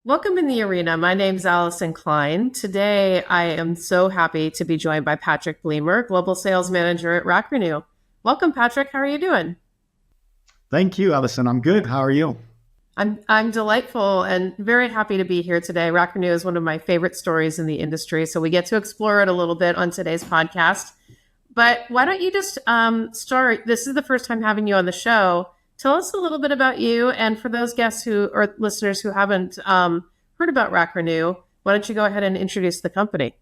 Welcome in the arena. My name's Allyson Klein. Today, I am so happy to be joined by Patrick Bliemer, Global Sales Manager at RackRenew. Welcome, Patrick. How are you doing? Thank you, Allyson. I'm good. How are you? I'm delightful and very happy to be here today. RackRenew is one of my favorite stories in the industry, so we get to explore it a little bit on today's podcast. But why don't you just start? This is the first time having you on the show. Tell us a little bit about you, and for those guests or listeners who haven't heard about RackRenew, why don't you go ahead and introduce the company?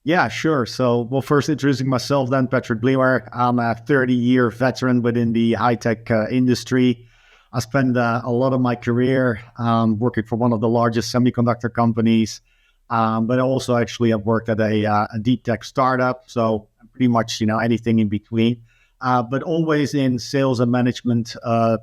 Yeah, sure. So, first introducing myself then, Patrick Bliemer. I'm a 30-year veteran within the high-tech industry. I spent a lot of my career working for one of the largest semiconductor companies, but I also actually have worked at a deep tech startup, so pretty much, anything in between. But always in sales and management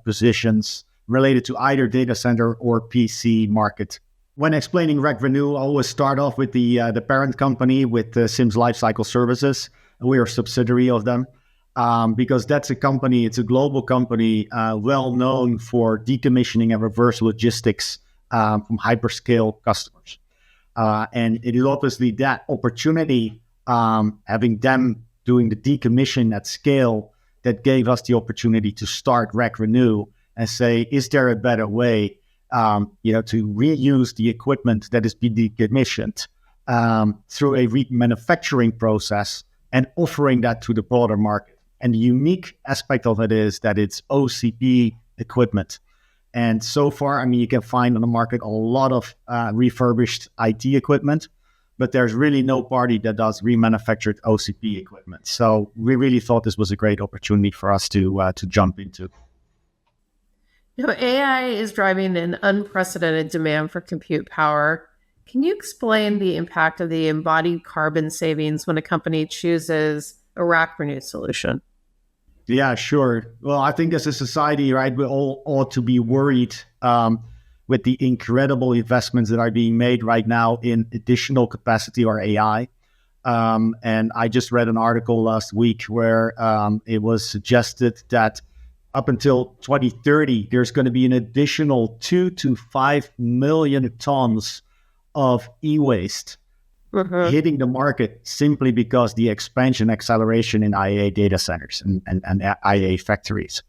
positions related to either data center or PC market. When explaining RackRenew, I always start off with the parent company, with Sims Lifecycle Services. We are a subsidiary of them because that's a company, it's a global company, well known for decommissioning and reverse logistics from hyperscale customers. And it is obviously that opportunity, having them doing the decommission at scale, that gave us the opportunity to start RackRenew and say, is there a better way, to reuse the equipment that has been decommissioned through a remanufacturing process and offering that to the broader market. And the unique aspect of it is that it's OCP equipment. And so far, you can find on the market a lot of refurbished IT equipment, but there's really no party that does remanufactured OCP equipment. So we really thought this was a great opportunity for us to jump into. AI is driving an unprecedented demand for compute power. Can you explain the impact of the embodied carbon savings when a company chooses a RackRenew solution? Yeah, sure. Well, I think as a society, right, we all ought to be worried with the incredible investments that are being made right now in additional capacity or AI. And I just read an article last week where it was suggested that up until 2030, there's going to be an additional 2 to 5 million tons of e-waste hitting the market simply because the expansion acceleration in IA data centers and IA factories.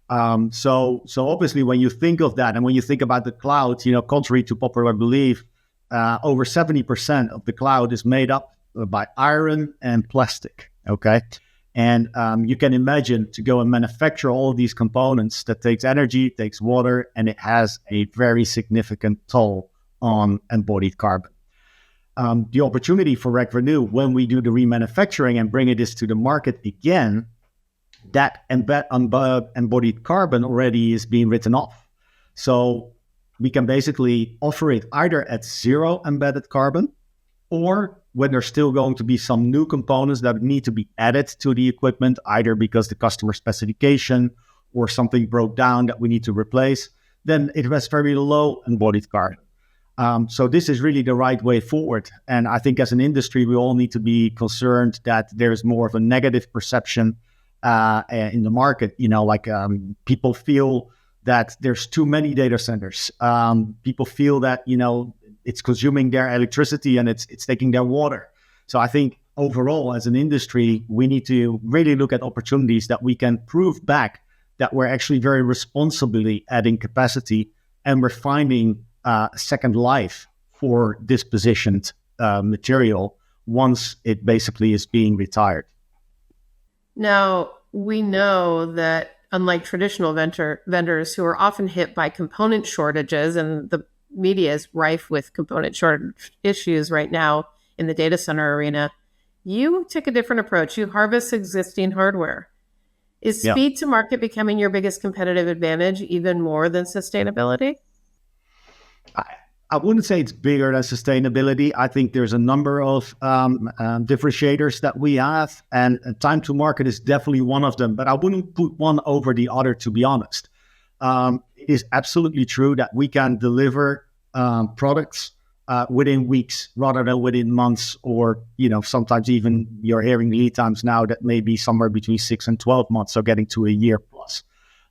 So obviously, when you think of that, and when you think about the cloud, contrary to popular belief, over 70% of the cloud is made up by iron and plastic. Okay, and you can imagine to go and manufacture all of these components, that takes energy, takes water, and it has a very significant toll on embodied carbon. The opportunity for RackRenew, when we do the remanufacturing and bring this to the market again, that embodied carbon already is being written off. So we can basically offer it either at zero embedded carbon, or when there's still going to be some new components that need to be added to the equipment, either because the customer specification or something broke down that we need to replace, then it has very low embodied carbon. So this is really the right way forward. And I think as an industry, we all need to be concerned that there's more of a negative perception in the market. People feel that there's too many data centers. People feel that, it's consuming their electricity and it's taking their water. So I think overall, as an industry, we need to really look at opportunities that we can prove back that we're actually very responsibly adding capacity, and we're finding a second life for dispositioned material once it basically is being retired. Now, we know that unlike traditional vendors who are often hit by component shortages, and the media is rife with component shortage issues right now in the data center arena, you take a different approach. You harvest existing hardware. Is speed to market becoming your biggest competitive advantage, even more than sustainability? I wouldn't say it's bigger than sustainability. I think there's a number of differentiators that we have, and time to market is definitely one of them, but I wouldn't put one over the other, to be honest. It is absolutely true that we can deliver products within weeks rather than within months, or, sometimes even you're hearing lead times now that may be somewhere between 6 and 12 months, so getting to a year plus.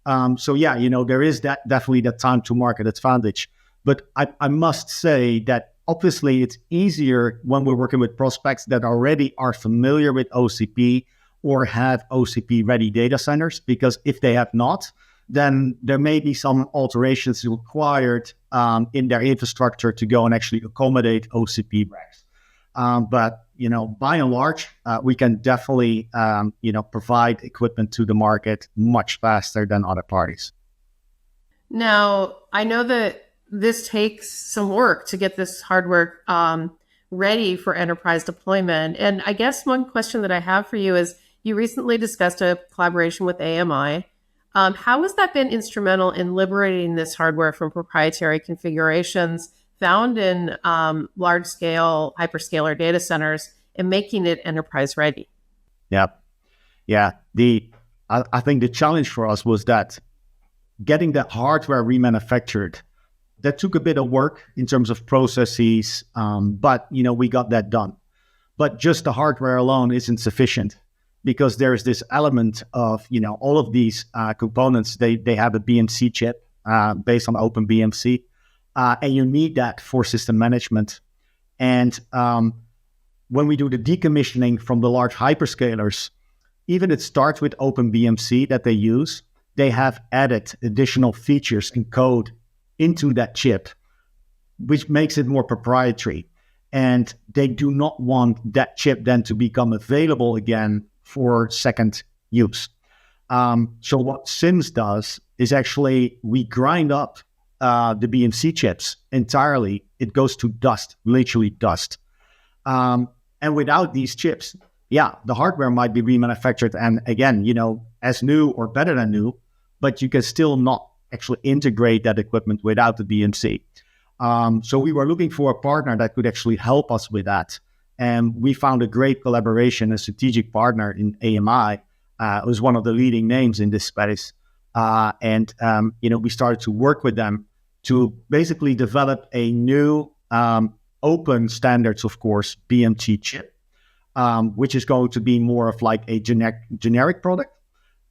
There is definitely that time to market advantage. But I must say that obviously it's easier when we're working with prospects that already are familiar with OCP or have OCP ready data centers, because if they have not, then there may be some alterations required in their infrastructure to go and actually accommodate OCP racks. But by and large, we can definitely provide equipment to the market much faster than other parties. Now, I know that this takes some work to get this hardware ready for enterprise deployment. And I guess one question that I have for you is, you recently discussed a collaboration with AMI. How has that been instrumental in liberating this hardware from proprietary configurations found in large-scale hyperscaler data centers and making it enterprise ready? Yeah. I think the challenge for us was that getting that hardware remanufactured, that took a bit of work in terms of processes, but we got that done. But just the hardware alone isn't sufficient, because there's this element of all of these components. They have a BMC chip based on OpenBMC, and you need that for system management. And when we do the decommissioning from the large hyperscalers, even it starts with OpenBMC that they use. They have added additional features and code into that chip, which makes it more proprietary. And they do not want that chip then to become available again for second use. So what SIMS does is actually we grind up the BMC chips entirely. It goes to dust, literally dust. And without these chips, the hardware might be remanufactured and again, as new or better than new, but you can still not actually integrate that equipment without the BMC. So we were looking for a partner that could actually help us with that. And we found a great collaboration, a strategic partner in AMI, who's one of the leading names in this space. And we started to work with them to basically develop a new open standards, of course, BMT chip, which is going to be more of like a generic product.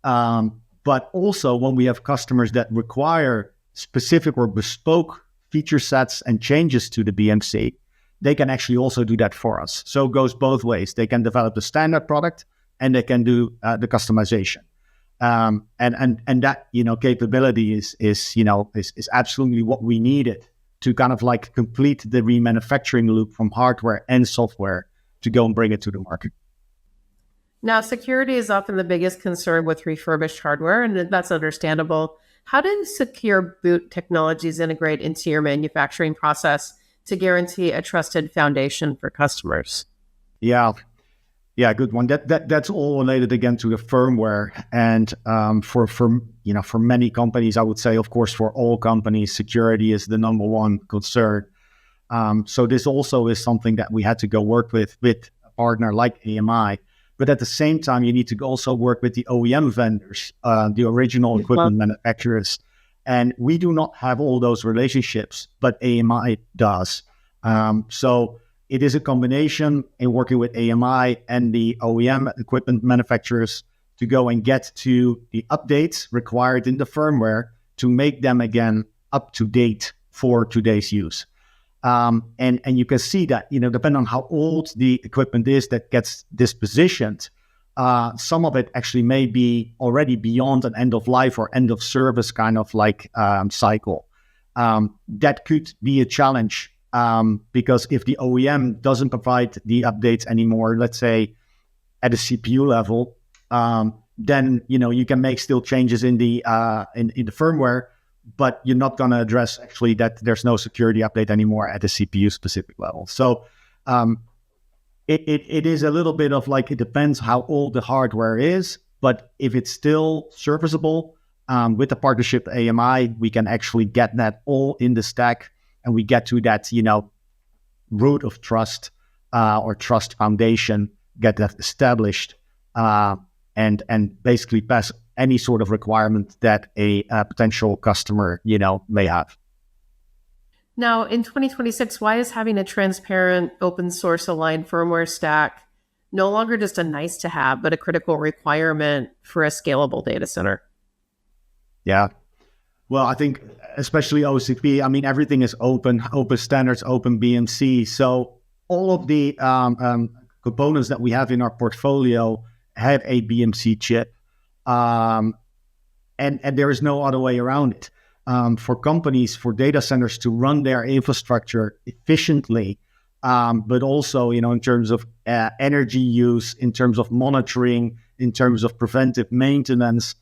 But also when we have customers that require specific or bespoke feature sets and changes to the BMC, they can actually also do that for us. So it goes both ways. They can develop the standard product and they can do the customization. And that capability is absolutely what we needed to kind of like complete the remanufacturing loop from hardware and software to go and bring it to the market. Now, security is often the biggest concern with refurbished hardware, and that's understandable. How do secure boot technologies integrate into your manufacturing process to guarantee a trusted foundation for customers? Yeah, good one. That's all related again to the firmware, and for many companies, I would say, of course, for all companies, security is the number one concern. So this also is something that we had to go work with a partner like AMI. But at the same time, you need to also work with the OEM vendors, the original equipment manufacturers. And we do not have all those relationships, but AMI does. So it is a combination in working with AMI and the OEM equipment manufacturers to go and get to the updates required in the firmware to make them again up to date for today's use. And you can see that, depending on how old the equipment is that gets dispositioned, some of it actually may be already beyond an end of life or end of service kind of like cycle. That could be a challenge because if the OEM doesn't provide the updates anymore, let's say at a CPU level, then you can make still changes in the firmware, but you're not going to address actually that there's no security update anymore at the CPU specific level. So it is a little bit of like, it depends how old the hardware is, but if it's still serviceable, with the partnership AMI, we can actually get that all in the stack and we get to that, root of trust or trust foundation, get that established and basically pass any sort of requirement that a potential customer, may have. Now, in 2026, why is having a transparent, open source aligned firmware stack no longer just a nice to have, but a critical requirement for a scalable data center? Yeah. Well, I think especially OCP, I mean, everything is open standards, open BMC. So all of the components that we have in our portfolio have a BMC chip. Um, and there is no other way around it. For companies, for data centers to run their infrastructure efficiently, but also, in terms of energy use, in terms of monitoring, in terms of preventive maintenance,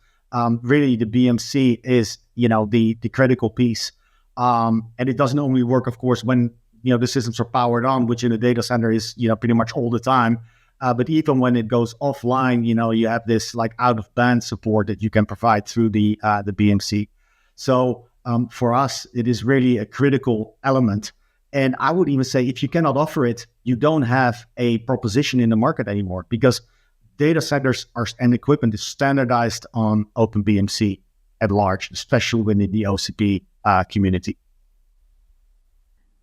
really the BMC is, the critical piece. And it doesn't only work, of course, when, the systems are powered on, which in a data center is, pretty much all the time. But even when it goes offline, you have this like out of band support that you can provide through the BMC. So for us, it is really a critical element. And I would even say if you cannot offer it, you don't have a proposition in the market anymore, because data centers and equipment is standardized on Open BMC at large, especially within the OCP community.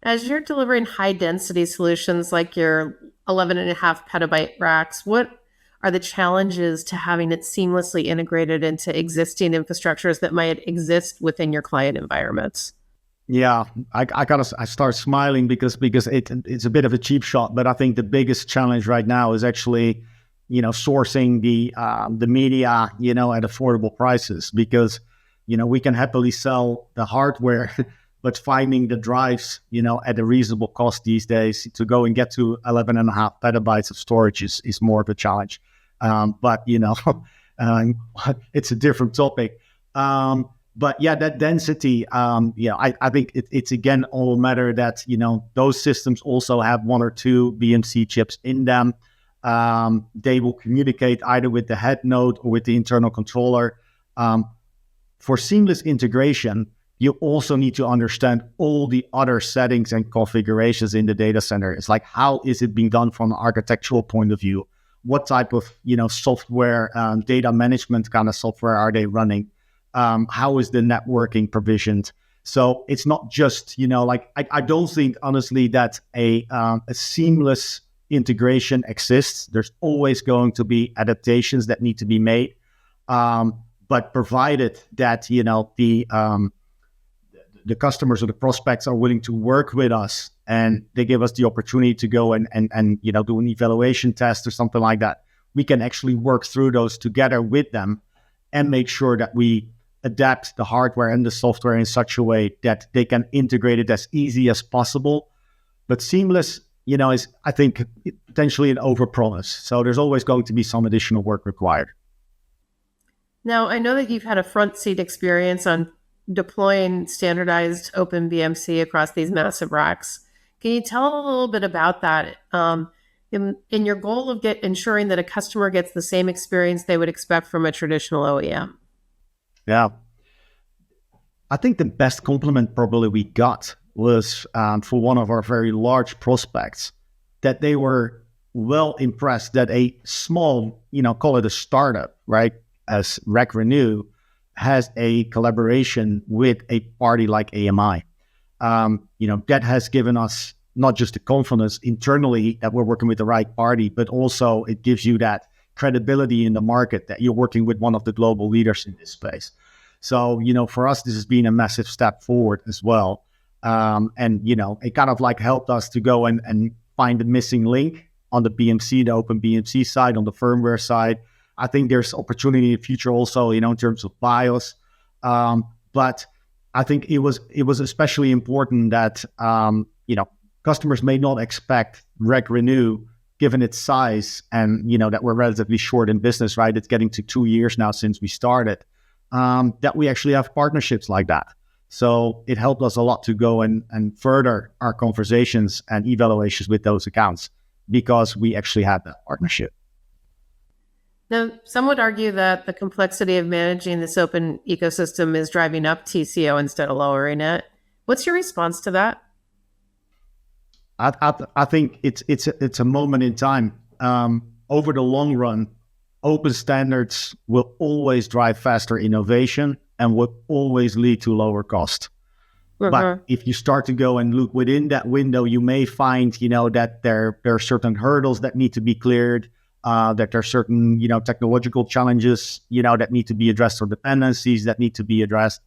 As you're delivering high density solutions like your 11.5 petabyte racks, what are the challenges to having it seamlessly integrated into existing infrastructures that might exist within your client environments? Yeah, I start smiling because it's a bit of a cheap shot, but I think the biggest challenge right now is actually, sourcing the media, at affordable prices, because, we can happily sell the hardware, but finding the drives, at a reasonable cost these days to go and get to 11.5 petabytes of storage is more of a challenge. But it's a different topic. But yeah, that density, I think it's again all a matter that, those systems also have one or two BMC chips in them. They will communicate either with the head node or with the internal controller. For seamless integration, you also need to understand all the other settings and configurations in the data center. It's like, how is it being done from an architectural point of view? What type of, software, data management kind of software are they running? How is the networking provisioned? So it's not just, I don't think honestly that a seamless integration exists. There's always going to be adaptations that need to be made. But provided that, the customers or the prospects are willing to work with us and they give us the opportunity to go and do an evaluation test or something like that, we can actually work through those together with them and make sure that we adapt the hardware and the software in such a way that they can integrate it as easy as possible. But seamless, is, I think, potentially an overpromise. So there's always going to be some additional work required. Now, I know that you've had a front seat experience on deploying standardized Open BMC across these massive racks. Can you tell a little bit about that? In your goal of ensuring that a customer gets the same experience they would expect from a traditional OEM? Yeah. I think the best compliment probably we got was for one of our very large prospects, that they were well impressed that a small, call it a startup, right, as RackRenew, has a collaboration with a party like AMI. That has given us not just the confidence internally that we're working with the right party, but also it gives you that credibility in the market that you're working with one of the global leaders in this space. So, for us, this has been a massive step forward as well. And it kind of like helped us to go and find the missing link on the BMC, the Open BMC side, on the firmware side. I think there's opportunity in the future also, in terms of BIOS. But I think it was especially important that, customers may not expect RackRenew, given its size and, that we're relatively short in business, right? It's getting to 2 years now since we started, that we actually have partnerships like that. So it helped us a lot to go and further our conversations and evaluations with those accounts because we actually had that partnership. Now, some would argue that the complexity of managing this open ecosystem is driving up TCO instead of lowering it. What's your response to that? I think it's a moment in time. Over the long run, open standards will always drive faster innovation and will always lead to lower cost. But if you start to go and look within that window, you may find, that there are certain hurdles that need to be cleared, that there are certain, technological challenges, that need to be addressed, or dependencies that need to be addressed.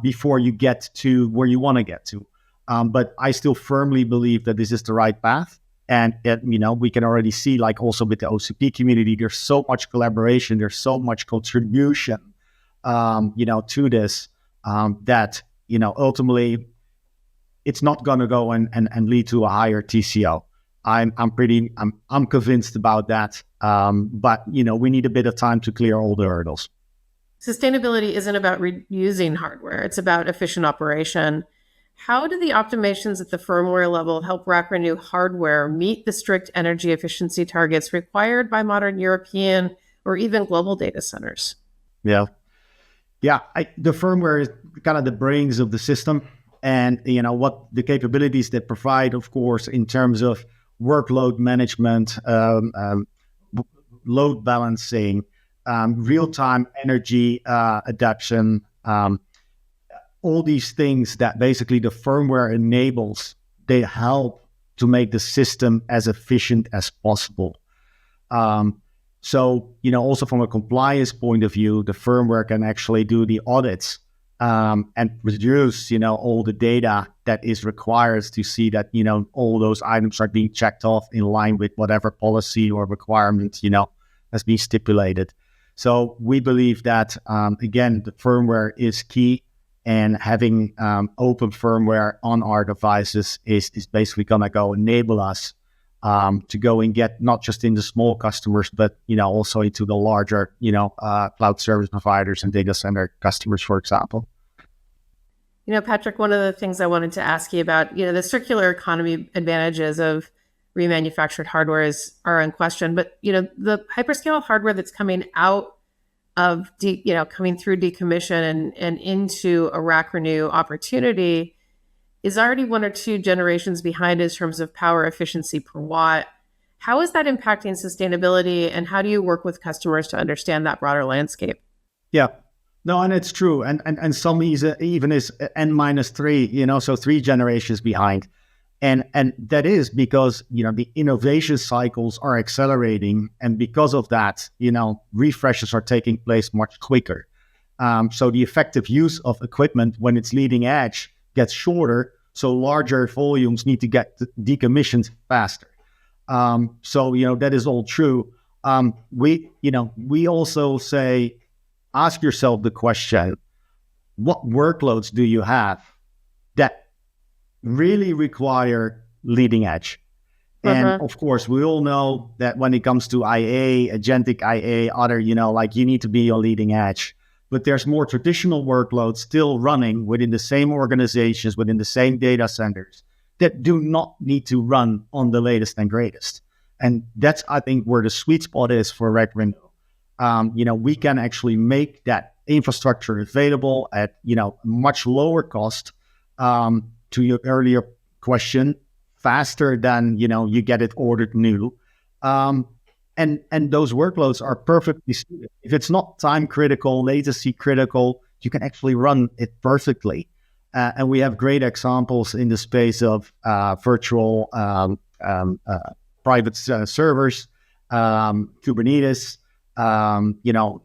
before you get to where you want to get to. But I still firmly believe that this is the right path. And, we can already see, like also with the OCP community, there's so much collaboration, there's so much contribution, to this, that, ultimately it's not going to go and lead to a higher TCO. I'm convinced about that. But, we need a bit of time to clear all the hurdles. Sustainability isn't about reusing hardware. It's about efficient operation. How do the optimizations at the firmware level help RackRenew hardware meet the strict energy efficiency targets required by modern European or even global data centers? Yeah. Yeah. The firmware is kind of the brains of the system. And, what the capabilities that provide, of course, in terms of workload management, load balancing, real-time energy adaptation, all these things that basically the firmware enables, they help to make the system as efficient as possible. So, also from a compliance point of view, the firmware can actually do the audits and produce, all the data that is required to see that, all those items are being checked off in line with whatever policy or requirement, has been stipulated. So we believe that, again, the firmware is key. And having open firmware on our devices is basically going to go enable us to go and get not just in the small customers, but also into the larger cloud service providers and data center customers, for example. Patrick, one of the things I wanted to ask you about, the circular economy advantages of remanufactured hardware are in question, but the hyperscale hardware that's coming out of coming through decommission and into a RackRenew opportunity is already 1 or 2 generations behind in terms of power efficiency per watt. How is that impacting sustainability, and how do you work with customers to understand that broader landscape? Yeah, no, and it's true, and some even is N-3, so 3 generations behind. And that is because, the innovation cycles are accelerating. And because of that, refreshes are taking place much quicker. So the effective use of equipment when it's leading edge gets shorter. So larger volumes need to get decommissioned faster. So, that is all true. We also say, ask yourself the question, what workloads do you have that really require leading edge? And of course, we all know that when it comes to IA, agentic IA, other, you need to be on leading edge. But there's more traditional workloads still running within the same organizations, within the same data centers that do not need to run on the latest and greatest. And that's, I think, where the sweet spot is for RackRenew. We can actually make that infrastructure available at, much lower cost, to your earlier question, faster than, you get it ordered new. And those workloads are perfectly suited. If it's not time critical, latency critical, you can actually run it perfectly. And we have great examples in the space of virtual private servers, Kubernetes,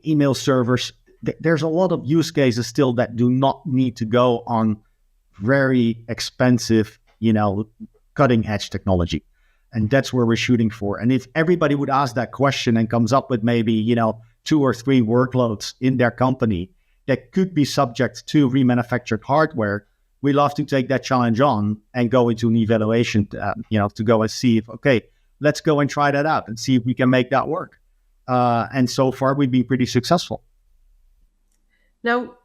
email servers. There's a lot of use cases still that do not need to go on very expensive, cutting edge technology. And that's where we're shooting for. And if everybody would ask that question and comes up with maybe, 2 or 3 workloads in their company that could be subject to remanufactured hardware, we love to take that challenge on and go into an evaluation, to go and see if, okay, let's go and try that out and see if we can make that work. And so far, we've been pretty successful. Now,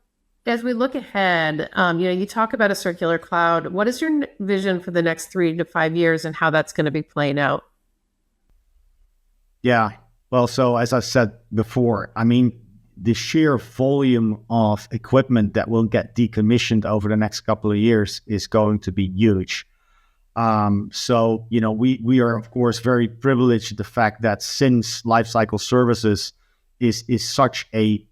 as we look ahead, you talk about a circular cloud. What is your vision for the next 3 to 5 years and how that's going to be playing out? Yeah, well, so as I said before, the sheer volume of equipment that will get decommissioned over the next couple of years is going to be huge. So, we are, of course, very privileged the fact that since Lifecycle Services is such a,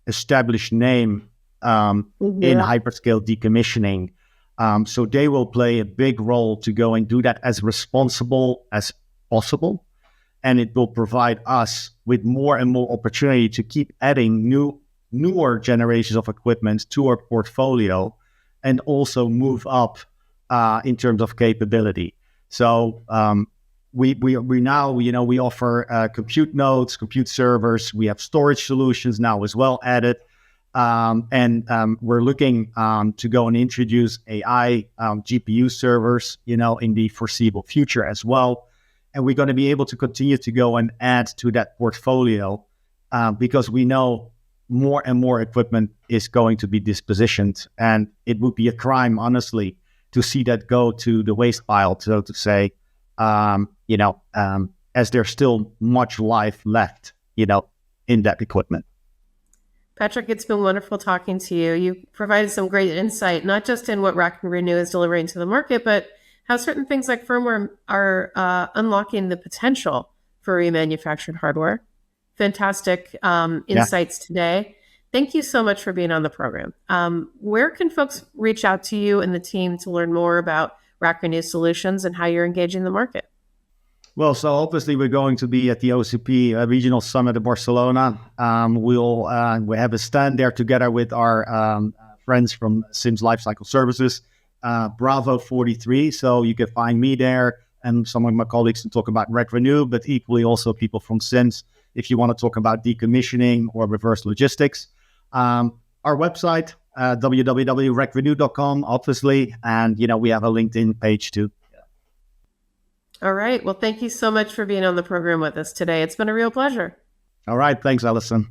established name in hyperscale decommissioning. So they will play a big role to go and do that as responsible as possible. And it will provide us with more and more opportunity to keep adding new newer generations of equipment to our portfolio and also move up in terms of capability. So we now, we offer compute nodes, compute servers. We have storage solutions now as well added. And we're looking to go and introduce AI GPU servers, in the foreseeable future as well. And we're going to be able to continue to go and add to that portfolio because we know more and more equipment is going to be dispositioned. And it would be a crime, honestly, to see that go to the waste pile, so to say, as there's still much life left, in that equipment. Patrick, it's been wonderful talking to you. You provided some great insight, not just in what RackRenew is delivering to the market, but how certain things like firmware are unlocking the potential for remanufactured hardware. Fantastic insights today. Thank you so much for being on the program. Where can folks reach out to you and the team to learn more about RackRenew solutions and how you're engaging the market? Well, so obviously we're going to be at the OCP Regional Summit in Barcelona. We have a stand there together with our friends from Sims Lifecycle Services, Bravo 43. So you can find me there and some of my colleagues to talk about RackRenew, but equally also people from Sims if you want to talk about decommissioning or reverse logistics. Our website, www.rackrenew.com, obviously, and we have a LinkedIn page too. All right. Well, thank you so much for being on the program with us today. It's been a real pleasure. All right. Thanks, Allyson.